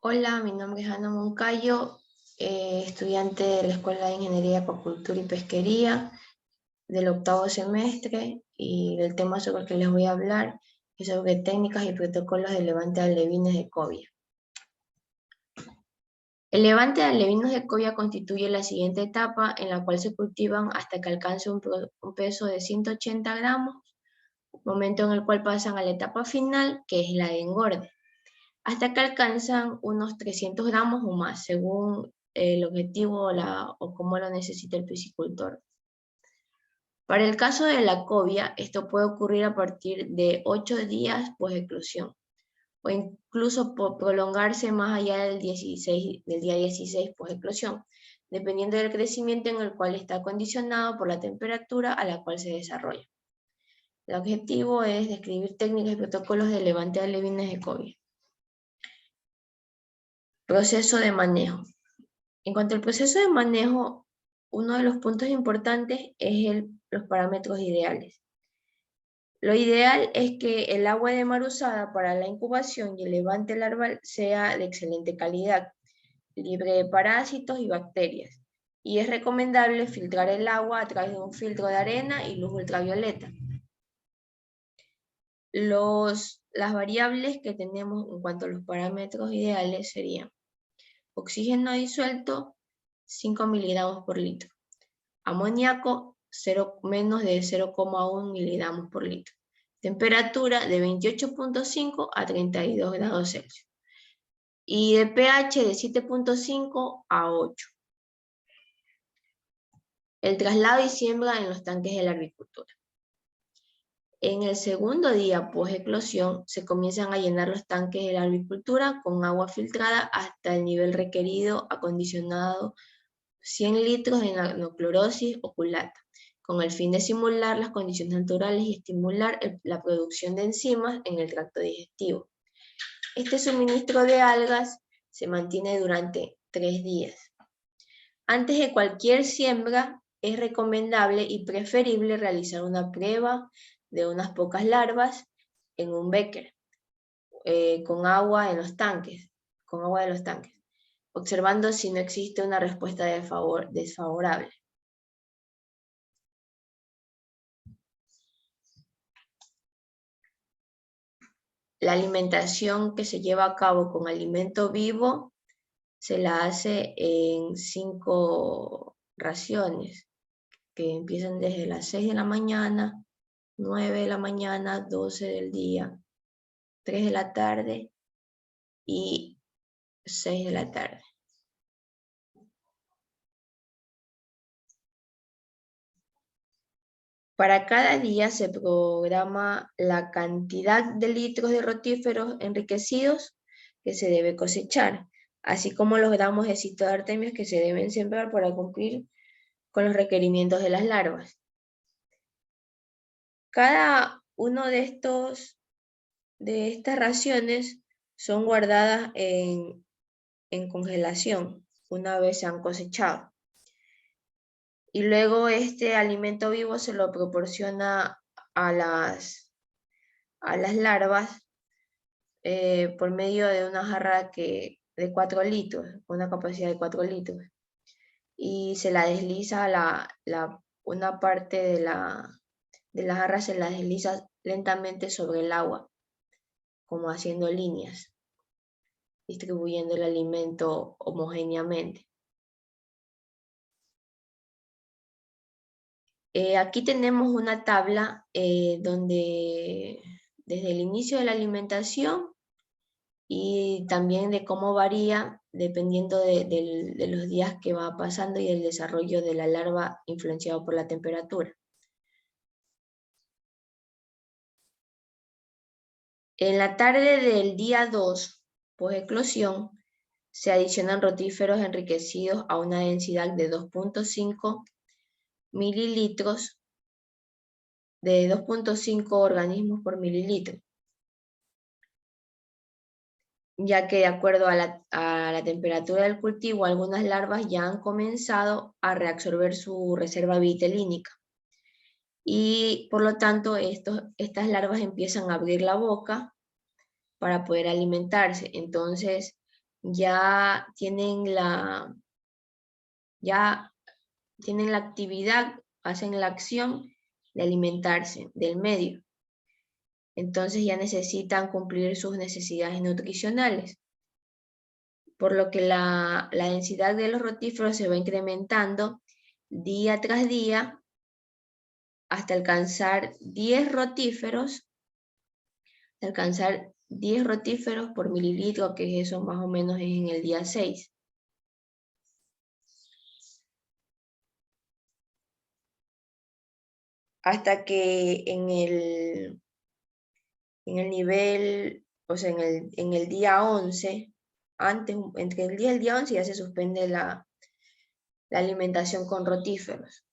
Hola, mi nombre es Ana Moncayo, estudiante de la Escuela de Ingeniería, Acuacultura y Pesquería del octavo semestre, y el tema sobre el que les voy a hablar es sobre técnicas y protocolos de levante de alevines de cobia. El levante de alevinos de cobia constituye la siguiente etapa en la cual se cultivan hasta que alcance un peso de 180 gramos, momento en el cual pasan a la etapa final, que es la de engorde, hasta que alcanzan unos 300 gramos o más, según el objetivo o cómo lo necesita el piscicultor. Para el caso de la cobia, esto puede ocurrir a partir de 8 días post-eclosión, o incluso prolongarse más allá del día 16 post-eclosión, dependiendo del crecimiento en el cual está condicionado por la temperatura a la cual se desarrolla. El objetivo es describir técnicas y protocolos de levante de alevines de cobia. Proceso de manejo. En cuanto al proceso de manejo, uno de los puntos importantes es los parámetros ideales. Lo ideal es que el agua de mar usada para la incubación y el levante larval sea de excelente calidad, libre de parásitos y bacterias, y es recomendable filtrar el agua a través de un filtro de arena y luz ultravioleta. Las variables que tenemos en cuanto a los parámetros ideales serían oxígeno disuelto 5 miligramos por litro, amoníaco menos de 0,1 miligramos por litro, temperatura de 28.5 a 32 grados Celsius y de pH de 7.5 a 8. El traslado y siembra en los tanques de la agricultura. En el segundo día post-eclosión se comienzan a llenar los tanques de la agricultura con agua filtrada hasta el nivel requerido, acondicionado 100 litros de nanoclorosis oculata, con el fin de simular las condiciones naturales y estimular la producción de enzimas en el tracto digestivo. Este suministro de algas se mantiene durante 3 días. Antes de cualquier siembra, es recomendable y preferible realizar una prueba de unas pocas larvas en un becker, con agua de los tanques, observando si no existe una respuesta desfavorable. La alimentación que se lleva a cabo con alimento vivo se la hace en 5 raciones, que empiezan desde las 6 de la mañana, 9 de la mañana, 12 del día, 3 de la tarde y 6 de la tarde. Para cada día se programa la cantidad de litros de rotíferos enriquecidos que se debe cosechar, así como los gramos de citoartemias que se deben sembrar para cumplir con los requerimientos de las larvas. Cada uno de estas raciones son guardadas en congelación una vez se han cosechado. Y luego este alimento vivo se lo proporciona a las larvas por medio de una jarra de 4 litros, con una capacidad de 4 litros. Y se la desliza una parte de la jarra, se la desliza lentamente sobre el agua, como haciendo líneas, distribuyendo el alimento homogéneamente. Aquí tenemos una tabla donde desde el inicio de la alimentación y también de cómo varía dependiendo de los días que va pasando y el desarrollo de la larva influenciado por la temperatura. En la tarde del día 2, post-eclosión, se adicionan rotíferos enriquecidos a una densidad de 2.5 mililitros, de 2.5 organismos por mililitro, ya que de acuerdo a la temperatura del cultivo, algunas larvas ya han comenzado a reabsorber su reserva vitelínica. Y por lo tanto, estas larvas empiezan a abrir la boca para poder alimentarse. Entonces, ya tienen la actividad, hacen la acción de alimentarse del medio. Entonces ya necesitan cumplir sus necesidades nutricionales, por lo que la densidad de los rotíferos se va incrementando día tras día hasta alcanzar 10 rotíferos, por mililitro, que eso más o menos es en el día 6. Hasta que en el nivel, o sea, en el día 11, entre el 10 y el día 11 ya se suspende la alimentación con rotíferos.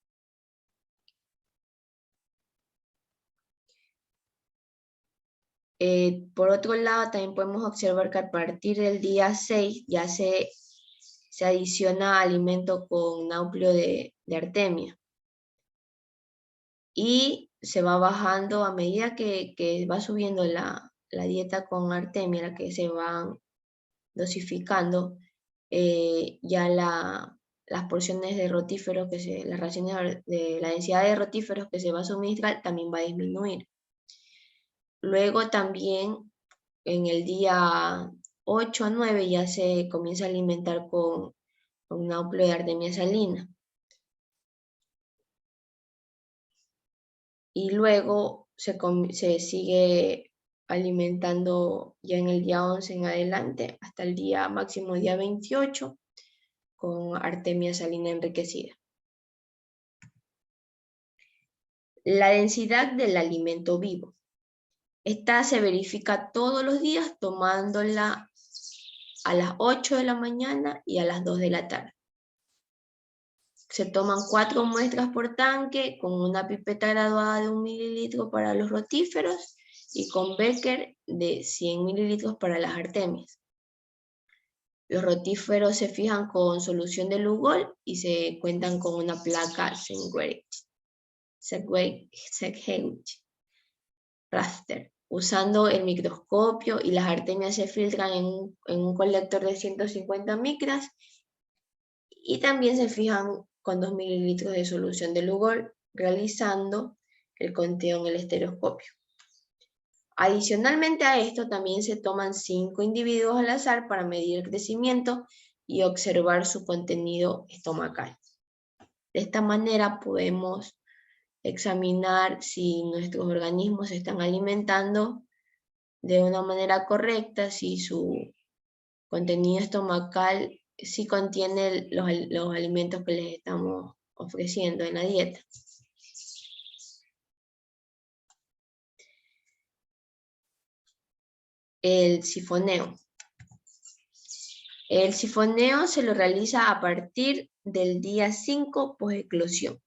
Por otro lado, también podemos observar que a partir del día 6 ya se adiciona alimento con náupleo de artemia. Y se va bajando a medida que va subiendo la dieta con artemia, la que se van dosificando, ya las porciones de rotíferos, las raciones de la densidad de rotíferos que se va a suministrar también va a disminuir. Luego también en el día 8 a 9 ya se comienza a alimentar con náupleo de artemia salina. Y luego se sigue alimentando ya en el día 11 en adelante hasta el máximo día 28 con artemia salina enriquecida. La densidad del alimento vivo. Esta se verifica todos los días tomándola a las 8 de la mañana y a las 2 de la tarde. Se toman 4 muestras por tanque con una pipeta graduada de 1 mililitro para los rotíferos y con Becker de 100 mililitros para las artemias. Los rotíferos se fijan con solución de Lugol y se cuentan con una placa Seguage raster, usando el microscopio, y las artemias se filtran en un colector de 150 micras y también se fijan con 2 mililitros de solución de Lugol, realizando el conteo en el estereoscopio. Adicionalmente a esto, también se toman 5 individuos al azar para medir el crecimiento y observar su contenido estomacal. De esta manera podemos examinar si nuestros organismos se están alimentando de una manera correcta, si su contenido estomacal sí contiene los alimentos que les estamos ofreciendo en la dieta. El sifoneo. El sifoneo se lo realiza a partir del día 5 post-eclosión.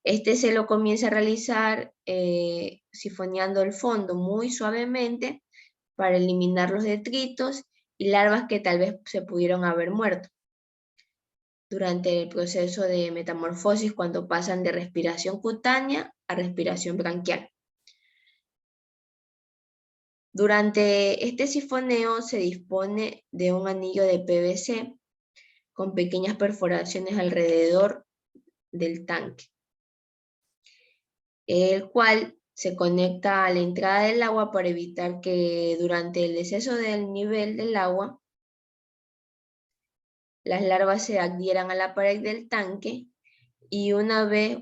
Este se lo comienza a realizar sifoneando el fondo muy suavemente para eliminar los detritos y larvas que tal vez se pudieron haber muerto durante el proceso de metamorfosis, cuando pasan de respiración cutánea a respiración branquial. Durante este sifoneo se dispone de un anillo de PVC con pequeñas perforaciones alrededor del tanque, el cual se conecta a la entrada del agua para evitar que durante el deceso del nivel del agua las larvas se adhieran a la pared del tanque, y una vez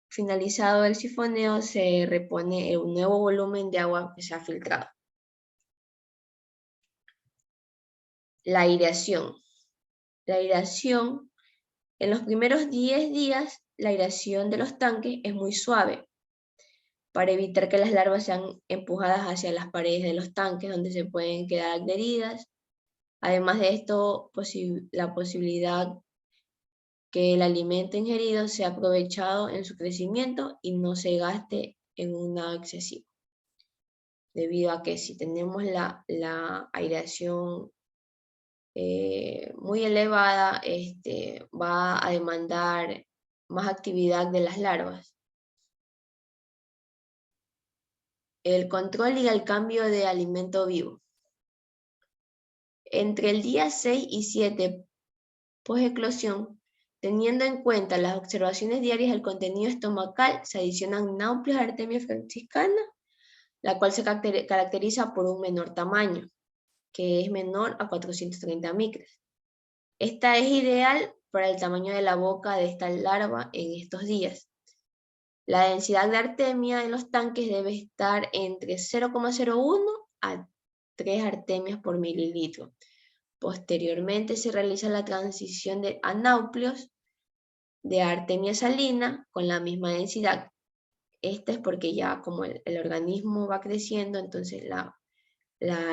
finalizado el sifoneo se repone un nuevo volumen de agua que se ha filtrado. La aireación. La aireación, en los primeros 10 días, la aireación de los tanques es muy suave para evitar que las larvas sean empujadas hacia las paredes de los tanques, donde se pueden quedar adheridas. Además de esto, la posibilidad que el alimento ingerido sea aprovechado en su crecimiento y no se gaste en un nado excesivo. Debido a que si tenemos la aireación muy elevada, va a demandar más actividad de las larvas. El control y el cambio de alimento vivo. Entre el día 6 y 7 post-eclosión, teniendo en cuenta las observaciones diarias del contenido estomacal, se adicionan Nauplius a Artemia franciscana, la cual se caracteriza por un menor tamaño, que es menor a 430 micras. Esta es ideal para el tamaño de la boca de esta larva en estos días. La densidad de artemia en los tanques debe estar entre 0,01 a 3 artemias por mililitro. Posteriormente se realiza la transición de Nauplius de artemia salina con la misma densidad. Esta es porque ya como el organismo va creciendo, entonces la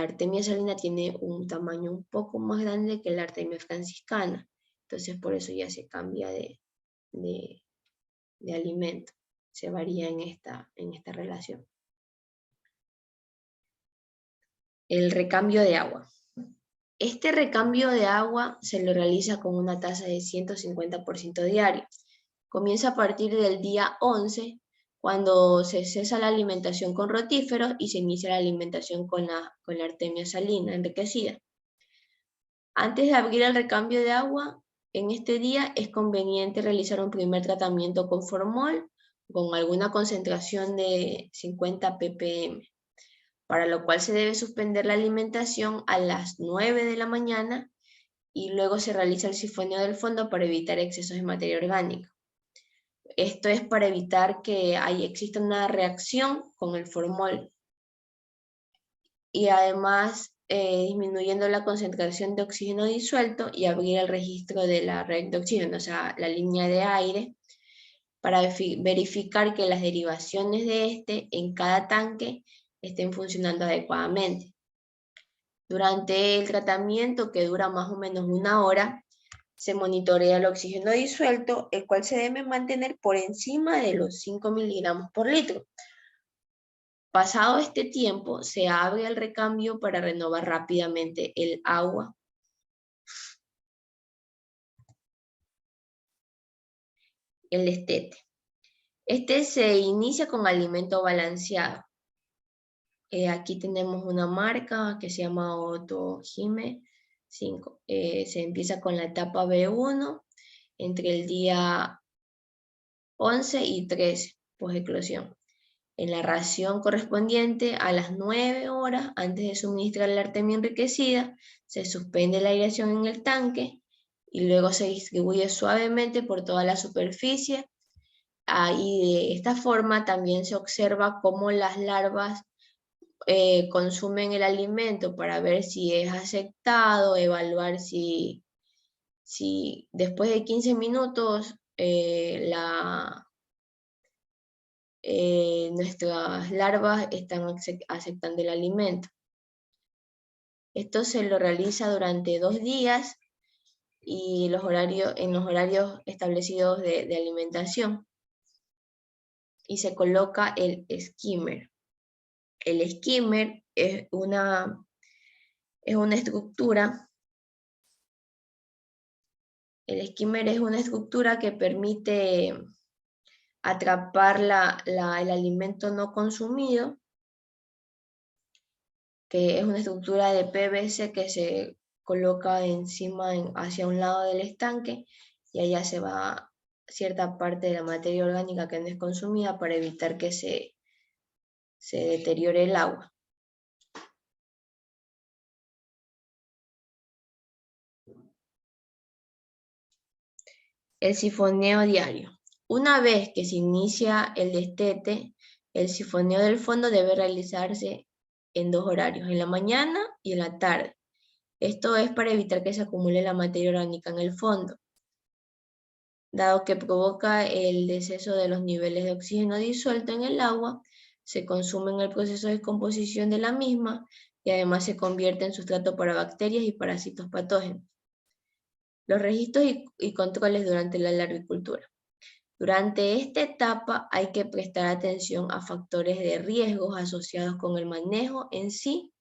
artemia salina tiene un tamaño un poco más grande que la artemia franciscana. Entonces por eso ya se cambia de alimento. Se varía en esta relación. El recambio de agua. Este recambio de agua se lo realiza con una tasa de 150% diario. Comienza a partir del día 11, cuando se cesa la alimentación con rotíferos y se inicia la alimentación con la artemia salina enriquecida. Antes de abrir el recambio de agua, en este día es conveniente realizar un primer tratamiento con formol con alguna concentración de 50 ppm, para lo cual se debe suspender la alimentación a las 9 de la mañana y luego se realiza el sifoneo del fondo para evitar excesos de materia orgánica. Esto es para evitar que exista una reacción con el formol y además disminuyendo la concentración de oxígeno disuelto y abrir el registro de la red de oxígeno, o sea, la línea de aire, para verificar que las derivaciones de este en cada tanque estén funcionando adecuadamente. Durante el tratamiento, que dura más o menos 1 hora, se monitorea el oxígeno disuelto, el cual se debe mantener por encima de los 5 miligramos por litro. Pasado este tiempo, se abre el recambio para renovar rápidamente el agua. El destete. Este se inicia con alimento balanceado. Aquí tenemos una marca que se llama Otojime 5. Se empieza con la etapa B1 entre el día 11 y 13 post-eclosión. En la ración correspondiente a las 9 horas antes de suministrar la artemia enriquecida, se suspende la aireación en el tanque y luego se distribuye suavemente por toda la superficie. Y de esta forma también se observa cómo las larvas consumen el alimento para ver si es aceptado, evaluar si después de 15 minutos nuestras larvas están aceptando el alimento. Esto se lo realiza durante 2 días y en los horarios establecidos de alimentación. Y se coloca el skimmer. El skimmer es una estructura. El skimmer es una estructura que permite atrapar el alimento no consumido, que es una estructura de PVC que se coloca encima hacia un lado del estanque y allá se va cierta parte de la materia orgánica que no es consumida para evitar que se deteriore el agua. El sifoneo diario. Una vez que se inicia el destete, el sifoneo del fondo debe realizarse en 2 horarios, en la mañana y en la tarde. Esto es para evitar que se acumule la materia orgánica en el fondo, dado que provoca el deceso de los niveles de oxígeno disuelto en el agua, se consume en el proceso de descomposición de la misma y además se convierte en sustrato para bacterias y parásitos patógenos. Los registros y controles durante la larvicultura. Durante esta etapa hay que prestar atención a factores de riesgos asociados con el manejo en sí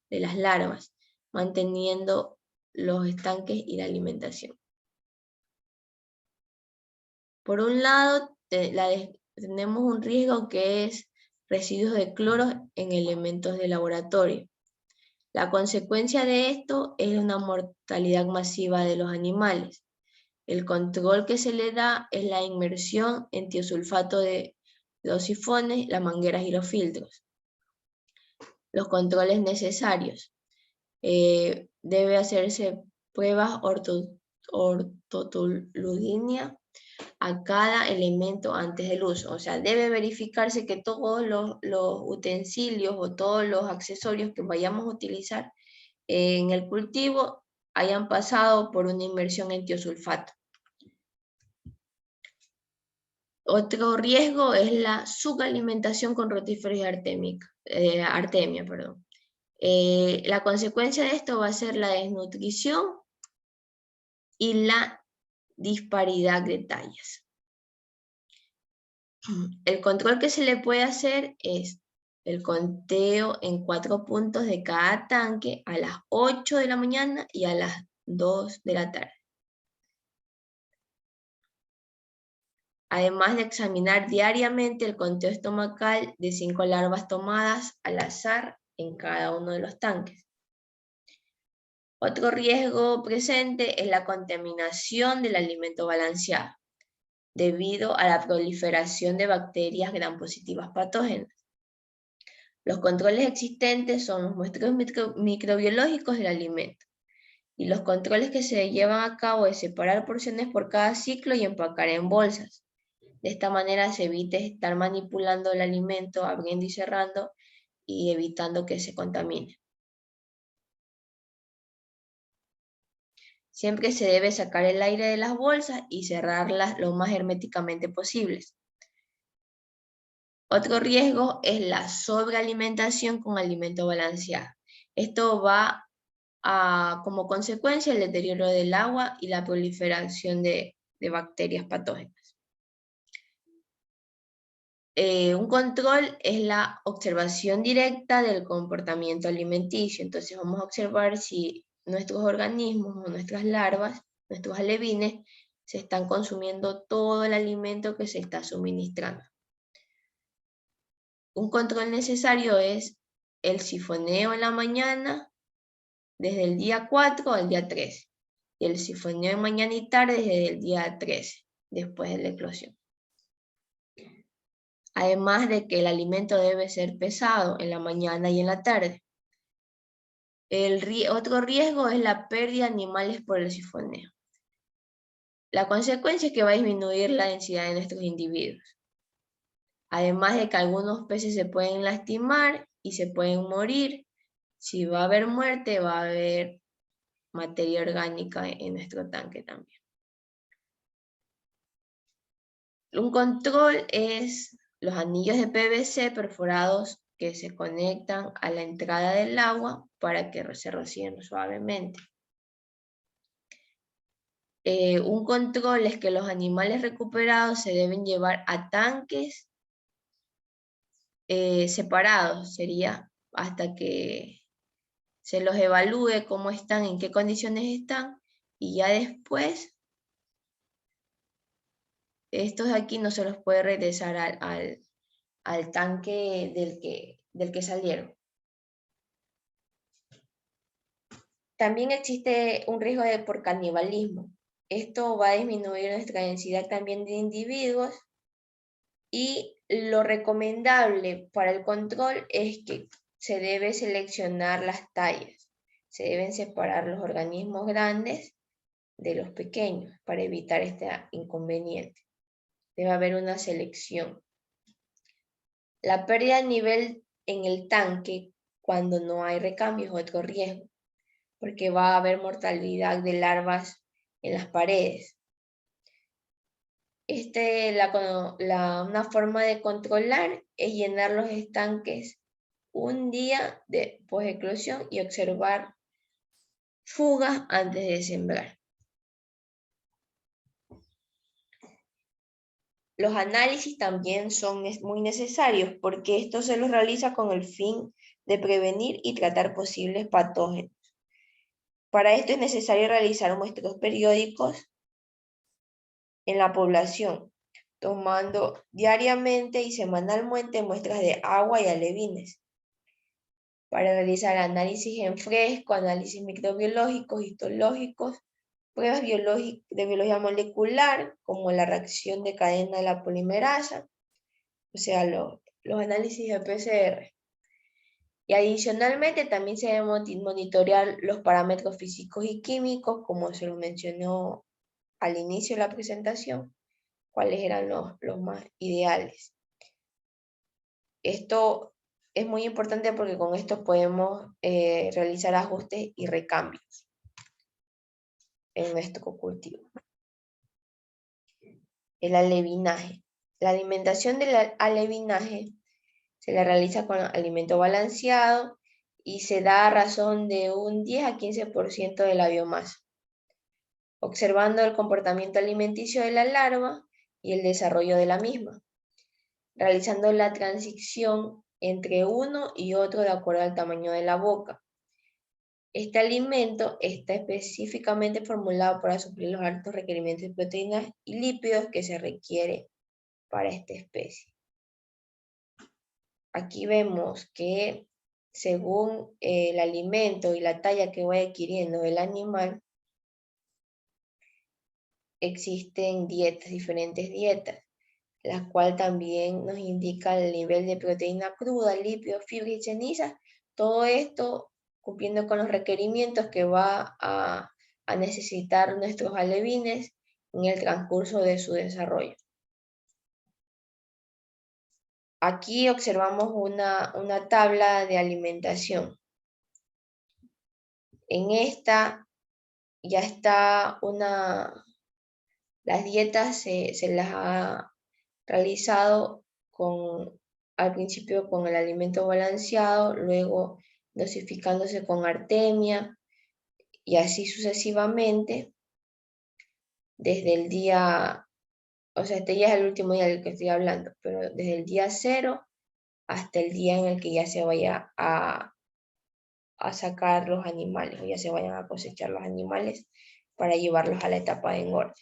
de las larvas, manteniendo los estanques y la alimentación. Por un lado, tenemos un riesgo que es residuos de cloro en elementos de laboratorio. La consecuencia de esto es una mortalidad masiva de los animales. El control que se le da es la inmersión en tiosulfato de los sifones, las mangueras y los filtros. Los controles necesarios. Debe hacerse pruebas ortotoludinia a cada elemento antes del uso. O sea, debe verificarse que todos los utensilios o todos los accesorios que vayamos a utilizar en el cultivo hayan pasado por una inmersión en tiosulfato. Otro riesgo es la subalimentación con rotíferos y artemia. La consecuencia de esto va a ser la desnutrición y la disparidad de tallas. El control que se le puede hacer es el conteo en 4 puntos de cada tanque a las 8 de la mañana y a las 2 de la tarde. Además de examinar diariamente el conteo estomacal de 5 larvas tomadas al azar en cada uno de los tanques. Otro riesgo presente es la contaminación del alimento balanceado, debido a la proliferación de bacterias gram positivas patógenas. Los controles existentes son los muestreos microbiológicos del alimento, y los controles que se llevan a cabo es separar porciones por cada ciclo y empacar en bolsas. De esta manera se evita estar manipulando el alimento, abriendo y cerrando, y evitando que se contamine. Siempre se debe sacar el aire de las bolsas y cerrarlas lo más herméticamente posibles. Otro riesgo es la sobrealimentación con alimento balanceado. Esto va como consecuencia el deterioro del agua y la proliferación de bacterias patógenas. Un control es la observación directa del comportamiento alimenticio. Entonces vamos a observar si nuestros organismos o nuestras larvas, nuestros alevines, se están consumiendo todo el alimento que se está suministrando. Un control necesario es el sifoneo en la mañana desde el día 4 al día 13, y el sifoneo en mañana y tarde desde el día 13, después de la eclosión. Además de que el alimento debe ser pesado en la mañana y en la tarde. Otro riesgo es la pérdida de animales por el sifoneo. La consecuencia es que va a disminuir la densidad de nuestros individuos. Además de que algunos peces se pueden lastimar y se pueden morir. Si va a haber muerte, va a haber materia orgánica en nuestro tanque también. Un control es los anillos de PVC perforados que se conectan a la entrada del agua para que se rocíen suavemente. Un control es que los animales recuperados se deben llevar a tanques separados, sería hasta que se los evalúe cómo están, en qué condiciones están, y ya después estos de aquí no se los puede regresar al tanque del que salieron. También existe un riesgo por canibalismo. Esto va a disminuir nuestra densidad también de individuos, y lo recomendable para el control es que se debe seleccionar las tallas. Se deben separar los organismos grandes de los pequeños para evitar este inconveniente. Debe haber una selección. La pérdida de nivel en el tanque cuando no hay recambio es otro riesgo, porque va a haber mortalidad de larvas en las paredes. Una forma de controlar es llenar los estanques un día de poseclosión y observar fugas antes de sembrar. Los análisis también son muy necesarios, porque esto se los realiza con el fin de prevenir y tratar posibles patógenos. Para esto es necesario realizar muestreos periódicos en la población, tomando diariamente y semanalmente muestras de agua y alevines. para realizar análisis en fresco, análisis microbiológicos, histológicos, pruebas de biología molecular, como la reacción de cadena de la polimerasa, o sea, los análisis de PCR. Y adicionalmente también se deben monitorear los parámetros físicos y químicos, como se lo mencionó al inicio de la presentación, cuáles eran los más ideales. Esto es muy importante porque con esto podemos realizar ajustes y recambios en nuestro cultivo. El alevinaje. La alimentación del alevinaje se la realiza con alimento balanceado y se da a razón de un 10 a 15% de la biomasa, observando el comportamiento alimenticio de la larva y el desarrollo de la misma, realizando la transición entre uno y otro de acuerdo al tamaño de la boca. Este alimento está específicamente formulado para suplir los altos requerimientos de proteínas y lípidos que se requiere para esta especie. Aquí vemos que según el alimento y la talla que va adquiriendo el animal, existen diferentes dietas, la cual también nos indica el nivel de proteína cruda, lípidos, fibra y cenizas. Todo esto cumpliendo con los requerimientos que va a necesitar nuestros alevines en el transcurso de su desarrollo. Aquí observamos una tabla de alimentación. En esta ya está las dietas se las ha realizado al principio con el alimento balanceado, luego dosificándose con artemia y así sucesivamente desde el día, o sea, este ya es el último día del que estoy hablando, pero desde el día 0 hasta el día en el que ya se vaya a sacar los animales o ya se vayan a cosechar los animales para llevarlos a la etapa de engorde.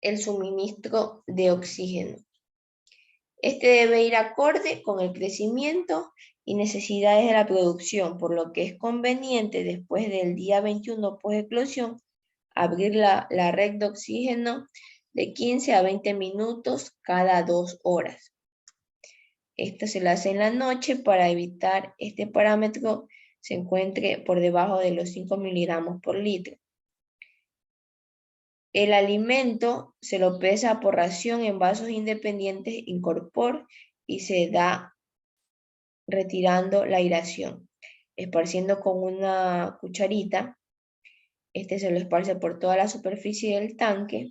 El suministro de oxígeno. Este debe ir acorde con el crecimiento y necesidades de la producción, por lo que es conveniente después del día 21 post-eclosión abrir la red de oxígeno de 15 a 20 minutos cada 2 horas. Esto se lo hace en la noche para evitar este parámetro se encuentre por debajo de los 5 miligramos por litro. El alimento se lo pesa por ración en vasos independientes incorpor y se da retirando la aireación, esparciendo con una cucharita. Este se lo esparce por toda la superficie del tanque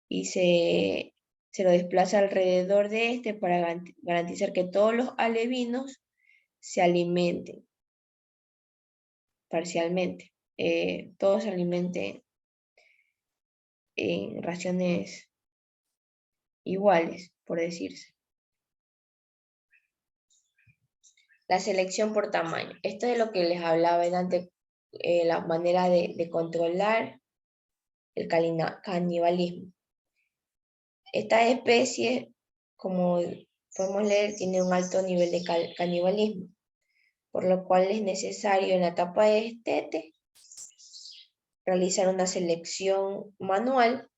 y se lo desplaza alrededor de este para garantizar que todos los alevinos se alimenten parcialmente. Todos se alimenten en raciones iguales, por decirse. La selección por tamaño. Esto es lo que les hablaba antes, la manera de controlar el canibalismo. Esta especie, como podemos leer, tiene un alto nivel de canibalismo, por lo cual es necesario en la etapa de destete realizar una selección manual,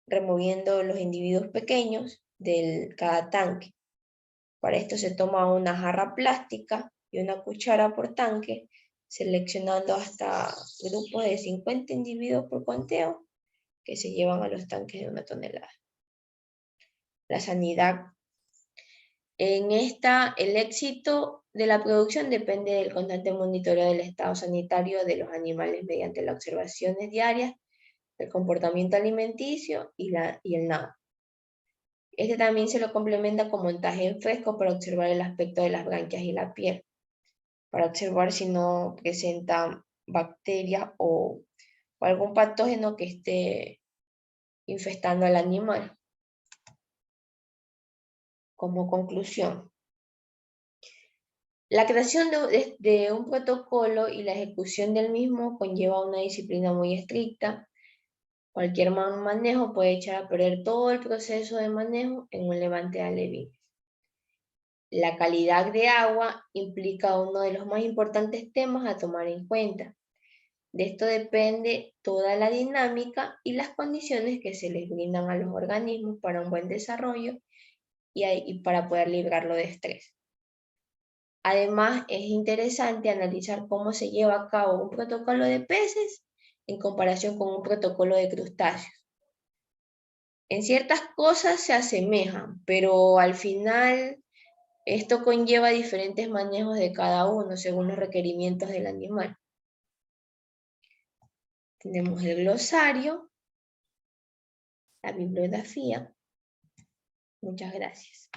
removiendo los individuos pequeños de cada tanque. Para esto se toma una jarra plástica y una cuchara por tanque, seleccionando hasta grupos de 50 individuos por conteo que se llevan a los tanques de 1 tonelada. La sanidad. En esta, el éxito de la producción depende del constante monitoreo del estado sanitario de los animales mediante las observaciones diarias, el comportamiento alimenticio y el nado. Este también se lo complementa con montaje en fresco para observar el aspecto de las branquias y la piel, para observar si no presentan bacterias o algún patógeno que esté infestando al animal. Como conclusión, la creación de un protocolo y la ejecución del mismo conlleva una disciplina muy estricta, Cualquier mal manejo puede echar a perder todo el proceso de manejo en un levante de alevines. La calidad de agua implica uno de los más importantes temas a tomar en cuenta. De esto depende toda la dinámica y las condiciones que se les brindan a los organismos para un buen desarrollo y para poder librarlo de estrés. Además, es interesante analizar cómo se lleva a cabo un protocolo de peces en comparación con un protocolo de crustáceos. En ciertas cosas se asemejan, pero al final esto conlleva diferentes manejos de cada uno según los requerimientos del animal. Tenemos el glosario, la bibliografía. Muchas gracias.